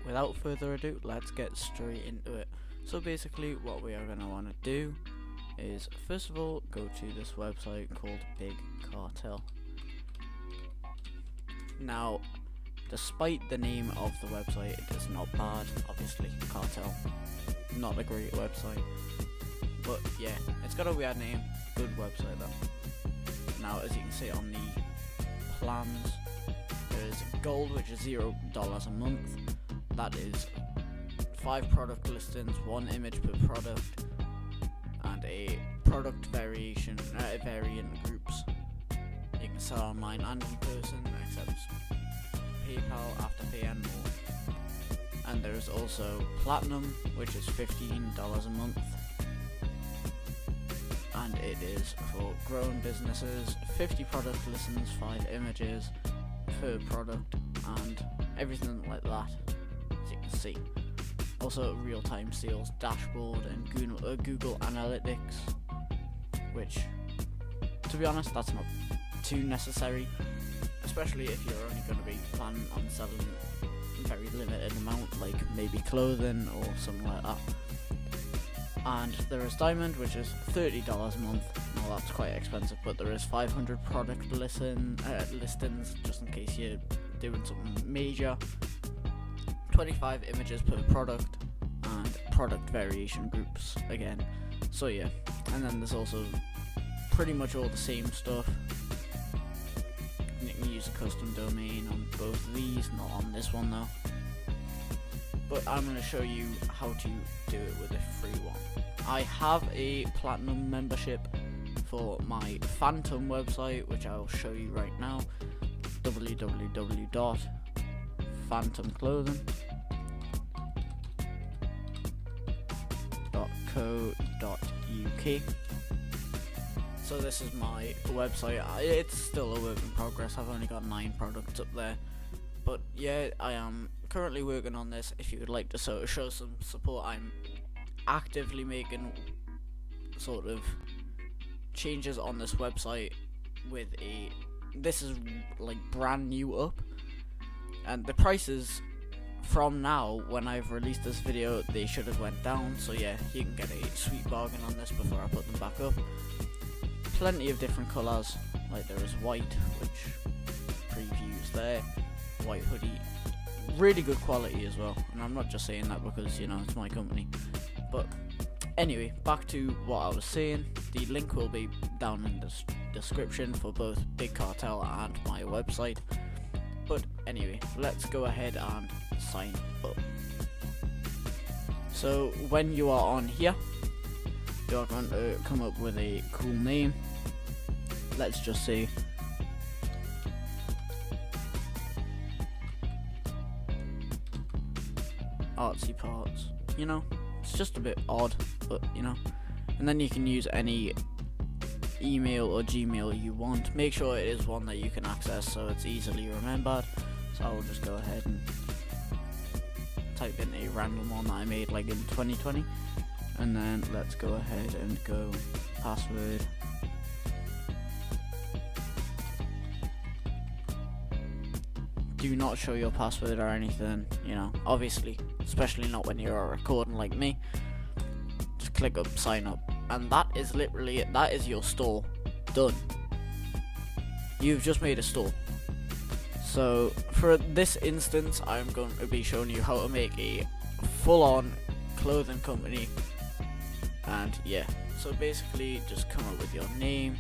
without further ado, let's get straight into it. So basically what we are going to want to do is first of all go to this website called Big Cartel. Now, despite the name of the website, it is not bad. Obviously, Cartel, not a great website, but yeah, it's got a weird name. Good website though. Now, as you can see on the plans, there is gold, which is $0 a month. That is 5 product listings, 1 image per product, and a product variant groups. You can sell online and in person, except PayPal, Afterpay and more. And there is also Platinum, which is $15 a month, and it is for growing businesses, 50 product listings, 5 images per product, and everything like that, as you can see. Also real-time sales dashboard and Google Analytics, which, to be honest, that's not too necessary, especially if you're only going to be planning on selling a very limited amount, like maybe clothing or something like that. And there is Diamond, which is $30 a month. Well, that's quite expensive, but there is 500 product listings, just in case you're doing something major. 25 images per product, and product variation groups again. So yeah, and then there's also pretty much all the same stuff. You can use a custom domain on both of these, not on this one though. But I'm going to show you how to do it with a free one. I have a platinum membership for my Phantom website, which I'll show you right now. www.phantomclothing.co.uk. So this is my website. It's still a work in progress. I've only got 9 products up there, but yeah, I am currently working on this. If you would like to show some support, I'm actively making sort of changes on this website with this is like brand new up, and the prices from now, when I've released this video, they should have went down. So yeah, you can get a sweet bargain on this before I put them back up. Plenty of different colours, like there is white, which previews there, white hoodie, really good quality as well, and I'm not just saying that because, you know, it's my company. But anyway, back to what I was saying. The link will be down in the description for both Big Cartel and my website. But anyway, let's go ahead and sign up. So when you are on here, you're going to come up with a cool name. Let's just say Artsy Parts. You know, it's just a bit odd, but you know. And then you can use any email or Gmail you want. Make sure it is one that you can access so it's easily remembered. So I'll just go ahead and type in a random one that I made like in 2020, and then let's go ahead and go password. Do not show your password or anything, you know, obviously, especially not when you're recording like me. Just click up sign up, and that is literally it. That is your store done. You've just made a store. So for this instance, I'm going to be showing you how to make a full-on clothing company. And yeah, so basically just come up with your name.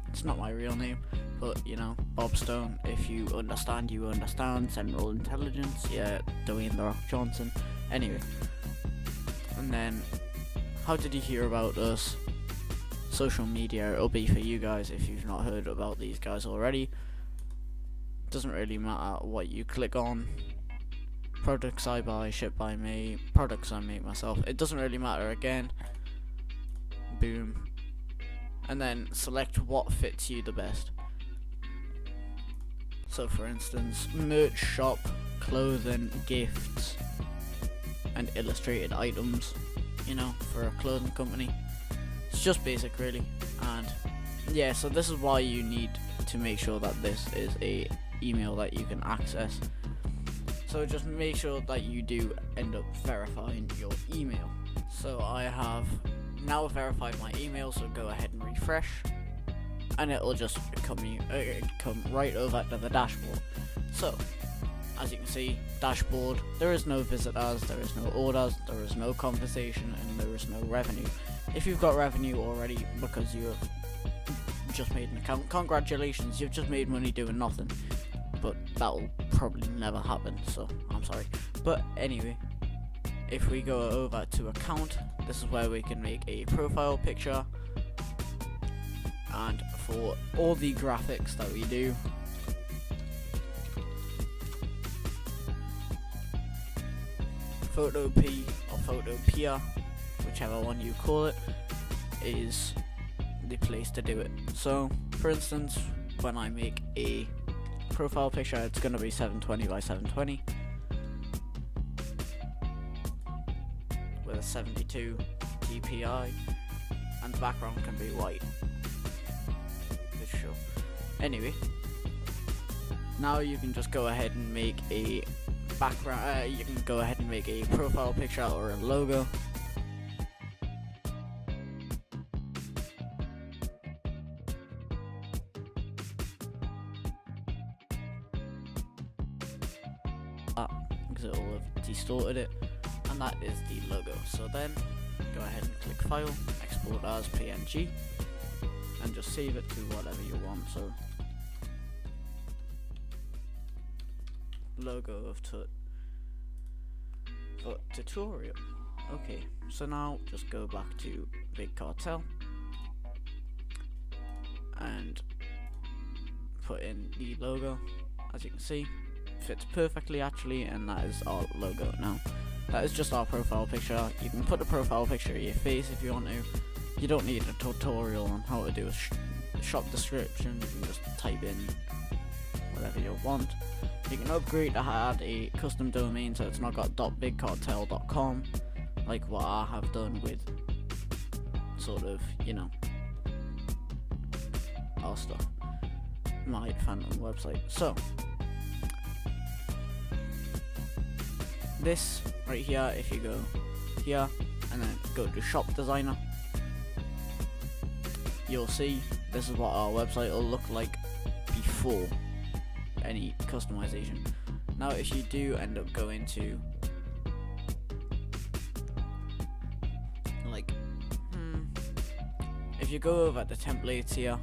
It's not my real name, but you know, Bob Stone. If you understand, you understand. Central Intelligence, yeah, Dwayne The Rock Johnson. Anyway, and then how did you hear about us? Social media, it'll be for you guys if you've not heard about these guys already. Doesn't really matter what you click on. Products I buy, shipped by me, products I make myself. It doesn't really matter again. Boom. And then select what fits you the best. So for instance, merch shop, clothing, gifts, and illustrated items, you know, for a clothing company. It's just basic really, and yeah, so this is why you need to make sure that this is a email that you can access. So just make sure that you do end up verifying your email. So I have now verified my email, so go ahead and refresh, and it'll just come right over to the dashboard. So as you can see, dashboard, there is no visitors, there is no orders, there is no conversation, and there is no revenue. If you've got revenue already because you have just made an account, congratulations, you've just made money doing nothing. But that will probably never happen, so I'm sorry. But anyway, if we go over to account, this is where we can make a profile picture. And for all the graphics that we do, Photopea or Photopea, whichever one you call it, is the place to do it. So for instance, when I make a profile picture, it's going to be 720 by 720 with a 72 DPI, and the background can be white. This show. Anyway, now you can just go ahead and make a background. You can go ahead and make a profile picture or a logo. Because it will have distorted it, and that is the logo. So then go ahead and click File, Export as PNG, and just save it to whatever you want. So logo of tutorial. Okay, so now just go back to Big Cartel and put in the logo. As you can see, fits perfectly actually, and that is our logo now. That is just our profile picture. You can put the profile picture of your face if you want to. You don't need a tutorial on how to do a shop description. You can just type in whatever you want. You can upgrade to add a custom domain so it's not got .bigcartel.com like what I have done with sort of, you know, our stuff, my Phantom website. So this right here, if you go here and then go to shop designer, you'll see this is what our website will look like before any customization. Now if you do end up going to like if you go over the templates here,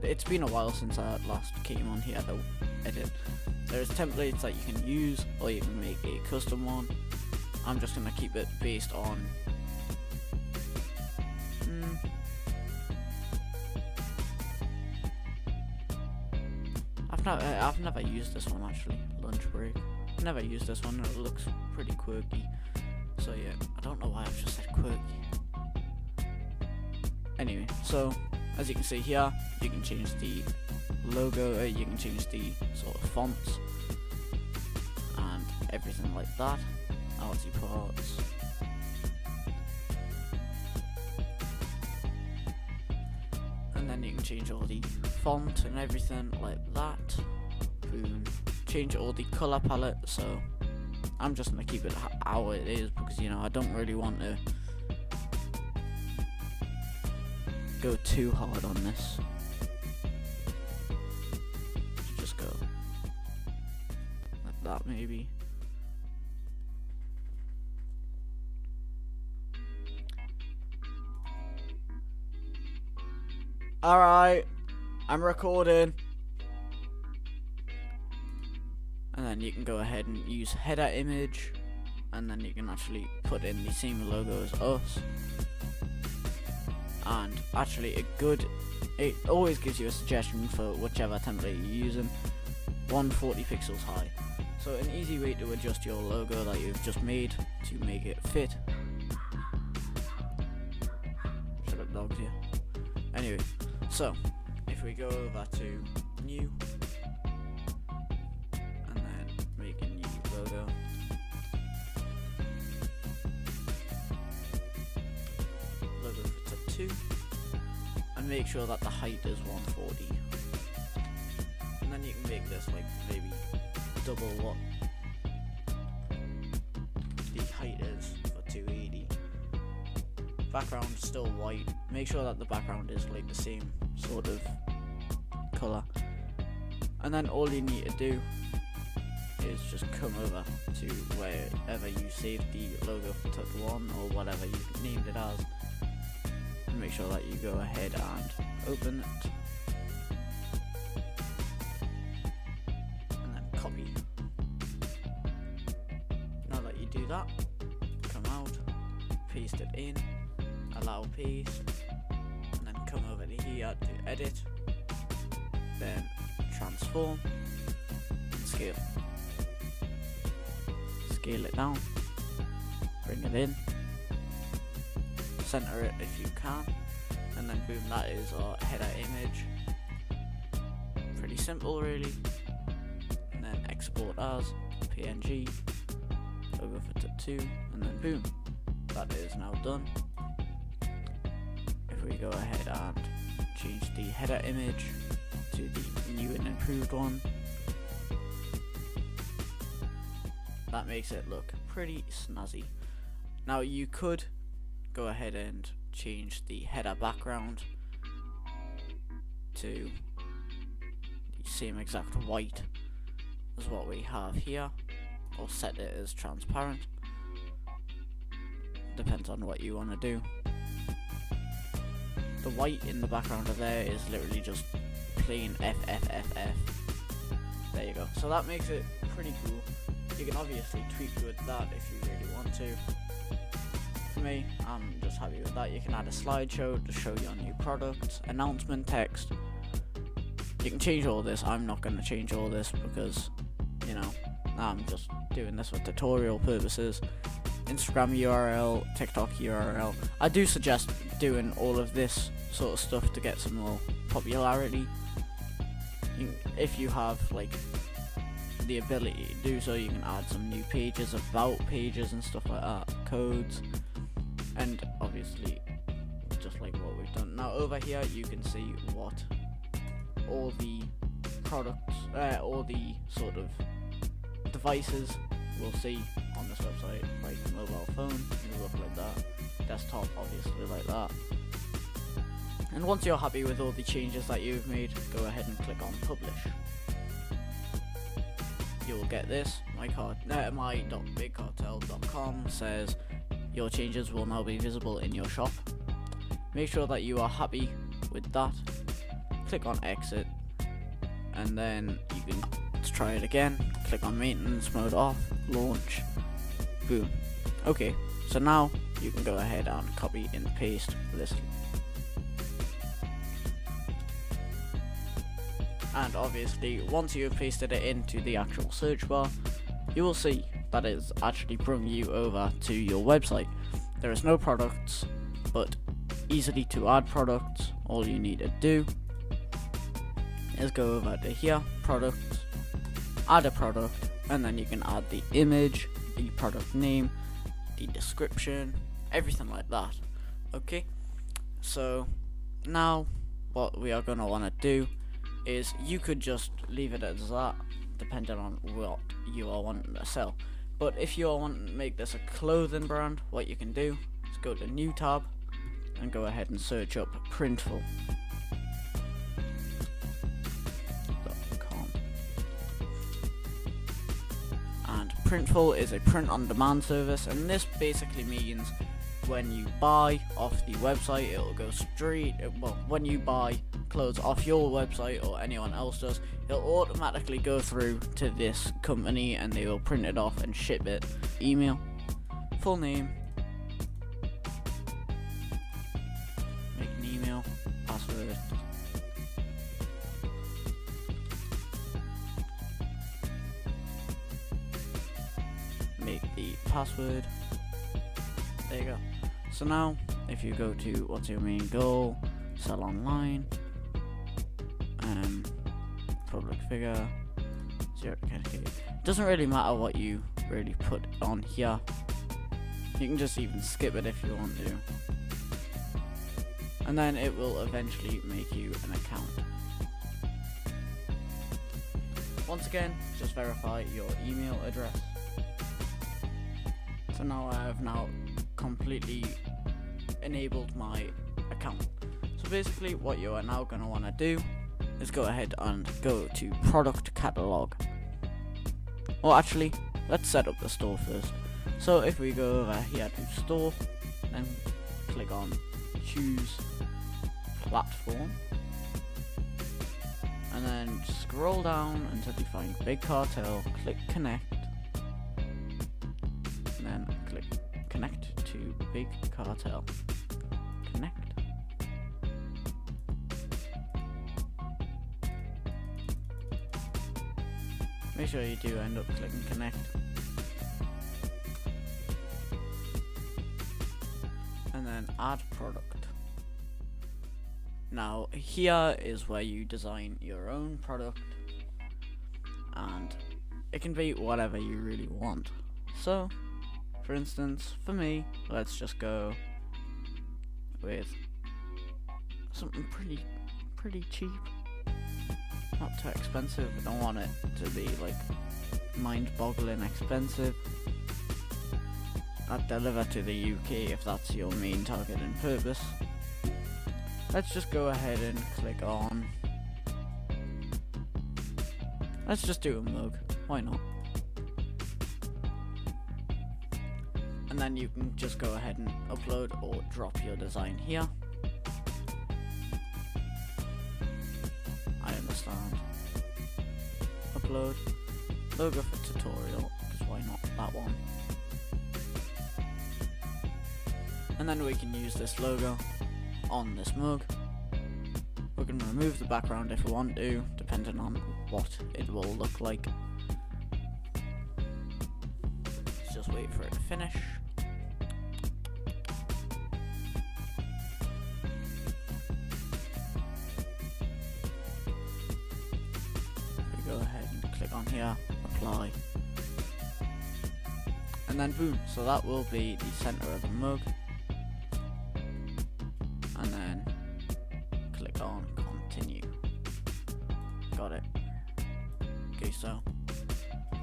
it's been a while since I last came on here to edit. There's templates that you can use, or you can make a custom one. I'm just gonna keep it based on I've never used this one actually. Lunch break. Never used this one. It looks pretty quirky. So yeah, I don't know why I've just said quirky. Anyway, so as you can see here, you can change the logo. You can change the sort of fonts and everything like that. Artsy parts. And then you can change all the font and everything like that. Boom. Change all the color palette. So I'm just gonna keep it how it is because, you know, I don't really want to go too hard on this. Just go like that maybe. Alright, I'm recording. And then you can go ahead and use header image, and then you can actually put in the same logo as us. And actually it always gives you a suggestion for whichever template you're using. 140 pixels high. So an easy way to adjust your logo that you've just made to make it fit. Shut up dogs here. Anyway, so if we go over to new and then make a new logo, logo for tab 2, and make sure that the height is 140. And then you can make this like maybe double what the height is for 280. Background still white. Make sure that the background is like the same sort of color. And then all you need to do is just come over to wherever you saved the logo for Tut 1 or whatever you named it as, and make sure that you go ahead and open it, and then copy. Now that you do that, come out, paste it in, allow paste, and then come over to here to edit, then transform and scale. Scale it down, bring it in, center it if you can, and then boom, that is our header image. Pretty simple really. And then export as PNG, logo for Tut 2, and then boom, that is now done. If we go ahead and change the header image to the new and improved one, that makes it look pretty snazzy. Now you could go ahead and change the header background to the same exact white as what we have here, or set it as transparent. Depends on what you want to do. The white in the background of there is literally just plain FFFF. There you go. So that makes it pretty cool. You can obviously tweak with that if you really want to. For me, I'm just happy with that. You can add a slideshow to show your new products, announcement text. You can change all this. I'm not going to change all this because, you know, I'm just doing this for tutorial purposes. Instagram URL, TikTok URL. I do suggest doing all of this sort of stuff to get some more popularity. If you have like the ability to do so, you can add some new pages, about pages and stuff like that, codes, and obviously just like what we've done. Now over here you can see what all the products, all the sort of devices we'll see on this website, like mobile phone, it'll look like that, desktop obviously like that. And once you're happy with all the changes that you've made, go ahead and click on publish. You will get this. my.bigcartel.com says your changes will now be visible in your shop. Make sure that you are happy with that. Click on exit, and then you can try it again. Click on maintenance mode off, launch, boom. Okay, so now you can go ahead and copy and paste this. And obviously, once you have pasted it into the actual search bar, you will see that it's actually brought you over to your website. There is no products, but easily to add products. All you need to do is go over to here, products, add a product, and then you can add the image, the product name, the description, everything like that. Okay, so now what we are going to want to do is you could just leave it as that, depending on what you are wanting to sell. But if you are wanting to make this a clothing brand, what you can do is go to new tab and go ahead and search up Printful. And Printful is a print-on-demand service, and this basically means when you buy off the website, it'll go straight, well, when you buy clothes off your website or anyone else does, it'll automatically go through to this company and they will print it off and ship it. Email, full name, make an email, password, make the password. There you go. So now, if you go to what's your main goal, sell online, public figure, 0K. It doesn't really matter what you really put on here. You can just even skip it if you want to. and then it will eventually make you an account. Once again, just verify your email address. So now I have completely enabled my account. So basically what you are now going to want to do is go ahead and go to product catalog. Well, actually, let's set up the store first. So if we go over here to store, then click on choose platform, and then scroll down until you find Big Cartel, click connect, and then click connect to Big Cartel. Connect. Make sure you do end up clicking connect. And then add product. Now here is where you design your own product, and it can be whatever you really want. So for instance, for me, let's just go with something pretty cheap, not too expensive. I don't want it to be like mind-boggling expensive. I'd deliver to the UK if that's your main target and purpose. Let's just go ahead and click on, let's just do a mug, why not? And then you can just go ahead and upload or drop your design here. I understand. Upload, logo for tutorial, because why not that one? And then we can use this logo on this mug. We can remove the background if we want to, depending on what it will look like. Let's just wait for it to finish. We go ahead and click on here, apply. And then boom, so that will be the center of the mug. And then click on continue. Got it. Okay, so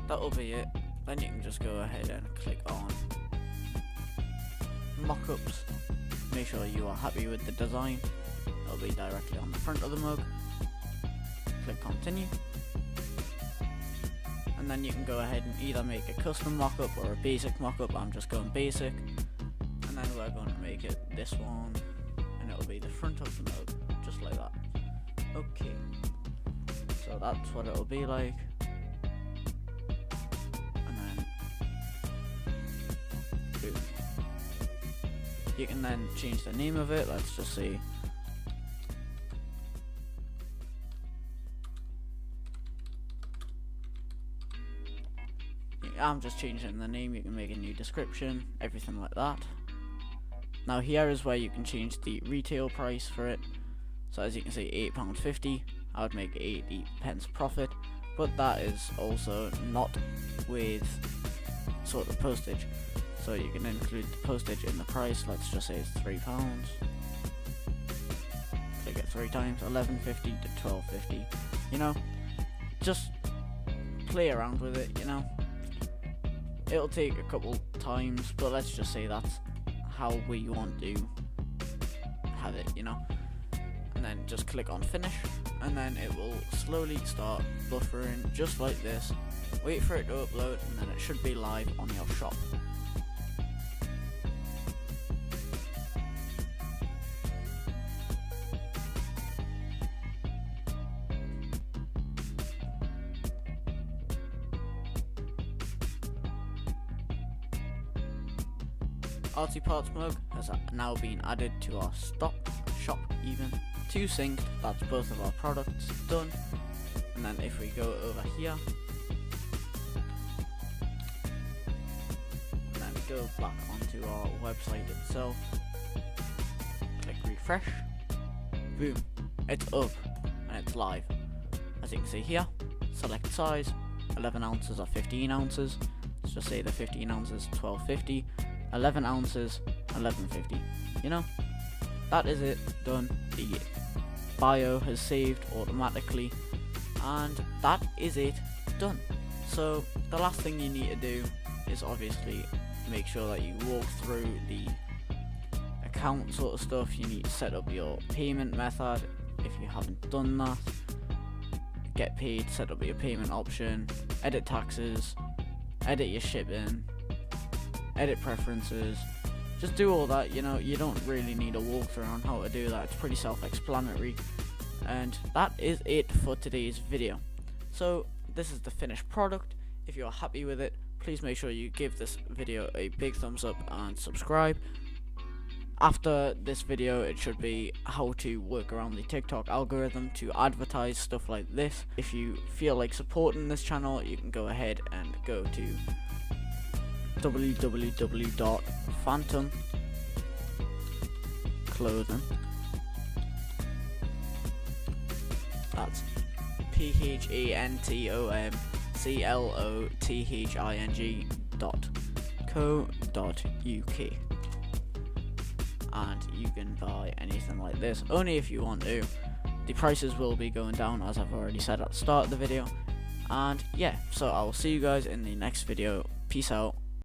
that will be it. Then you can just go ahead and click on mockups. Make sure you are happy with the design. It'll be directly on the front of the mug. Click continue. And then you can go ahead and either make a custom mockup or a basic mockup. I'm just going basic. And then we're going to make it this one. It'll be the front of the mug, just like that. Okay, so that's what it'll be like. And then boom. You can then change the name of it. Let's just see. I'm just changing the name. You can make a new description, everything like that. Now here is where you can change the retail price for it. So as you can see, £8.50, I would make 80 pence profit, but that is also not with sort of postage. So you can include the postage in the price. Let's just say it's £3. Click it 3 times, £11.50 to £12.50. You know, just play around with it, you know. It'll take a couple times, but let's just say that's how we want to have it, you know. And then just click on finish, and then it will slowly start buffering just like this. Wait for it to upload, and then it should be live on your shop. Artsy Parts mug has now been added to our stock shop even. To synced, that's both of our products done. And then if we go over here, and then go back onto our website itself, click refresh, boom, it's up and it's live. As you can see here, select size, 11 ounces or 15 ounces. Let's just say the 15 ounces, 12.50. 11 ounces, 11.50, you know, that is it, done. The bio has saved automatically, and that is it, done. So the last thing you need to do is obviously make sure that you walk through the account sort of stuff. You need to set up your payment method if you haven't done that. Get paid, set up your payment option, edit taxes, edit your shipping, edit preferences. Just do all that. You know, you don't really need a walkthrough on how to do that. It's pretty self-explanatory. And that is it for today's video. So this is the finished product. If you're happy with it, please make sure you give this video a big thumbs up and subscribe. After this video, it should be how to work around the TikTok algorithm to advertise stuff like this. If you feel like supporting this channel, you can go ahead and go to www.phantomclothing. That's PHANTOMCLOTHING.co.uk. And you can buy anything like this, only if you want to. The prices will be going down, as I've already said at the start of the video. And yeah, so I will see you guys in the next video. Peace out.